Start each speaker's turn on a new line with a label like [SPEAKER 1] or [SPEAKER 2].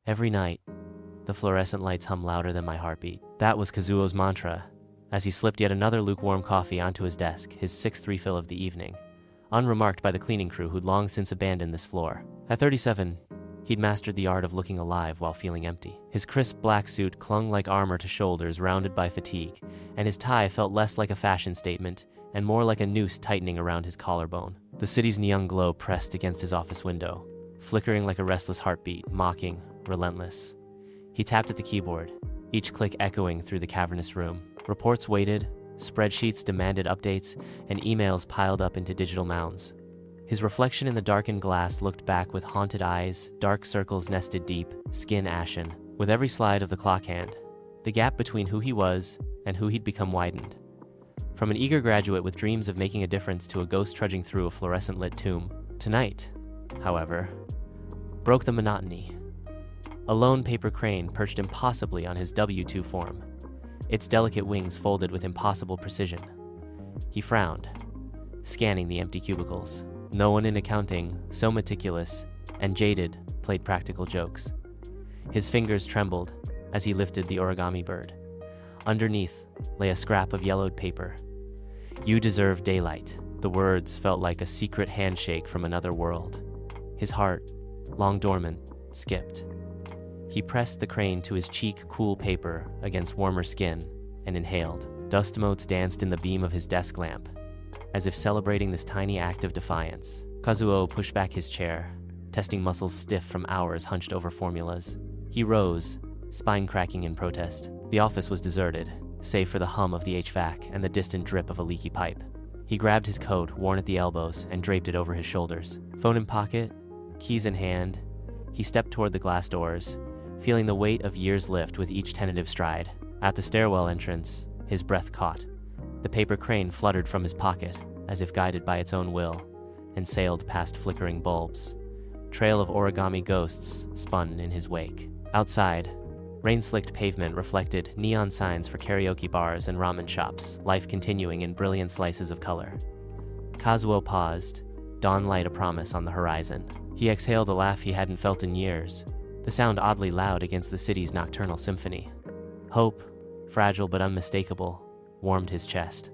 [SPEAKER 1] Every night, the fluorescent lights hum louder than my heartbeat. That was Kazuo's mantra, as he slipped yet another lukewarm coffee onto his desk, his sixth refill of the evening, unremarked by the cleaning crew who'd long since abandoned this floor. At 37, he'd mastered the art of looking alive while feeling empty. His crisp black suit clung like armor to shoulders rounded by fatigue, and his tie felt less like a fashion statement and more like a noose tightening around his collarbone. The city's neon glow pressed against his office window, flickering like a restless heartbeat, mocking, relentless. He tapped at the keyboard, each click echoing through the cavernous room. Reports waited, spreadsheets demanded updates, and emails piled up into digital mounds. His reflection in the darkened glass looked back with haunted eyes, dark circles nested deep, skin ashen. With every slide of the clock hand, the gap between who he was and who he'd become widened. From an eager graduate with dreams of making a difference to a ghost trudging through a fluorescent-lit tomb. Tonight, however, broke the monotony. A lone paper crane perched impossibly on his W-2 form, its delicate wings folded with impossible precision. He frowned, scanning the empty cubicles. No one in accounting, so meticulous and jaded, played practical jokes. His fingers trembled as he lifted the origami bird. Underneath lay a scrap of yellowed paper. "You deserve daylight." The words felt like a secret handshake from another world. His heart, long dormant, skipped. He pressed the crane to his cheek, cool paper against warmer skin, and inhaled. Dust motes danced in the beam of his desk lamp, as if celebrating this tiny act of defiance. Kazuo pushed back his chair, testing muscles stiff from hours hunched over formulas. He rose, spine cracking in protest. The office was deserted, save for the hum of the HVAC and the distant drip of a leaky pipe. He grabbed his coat, worn at the elbows, and draped it over his shoulders. Phone in pocket, keys in hand, he stepped toward the glass doors, feeling the weight of years lift with each tentative stride. At the stairwell entrance, his breath caught. The paper crane fluttered from his pocket, as if guided by its own will, and sailed past flickering bulbs. Trail of origami ghosts spun in his wake. Outside, rain-slicked pavement reflected neon signs for karaoke bars and ramen shops, life continuing in brilliant slices of color. Kazuo paused, dawn light a promise on the horizon. He exhaled a laugh he hadn't felt in years, the sound oddly loud against the city's nocturnal symphony. Hope, fragile but unmistakable, warmed his chest.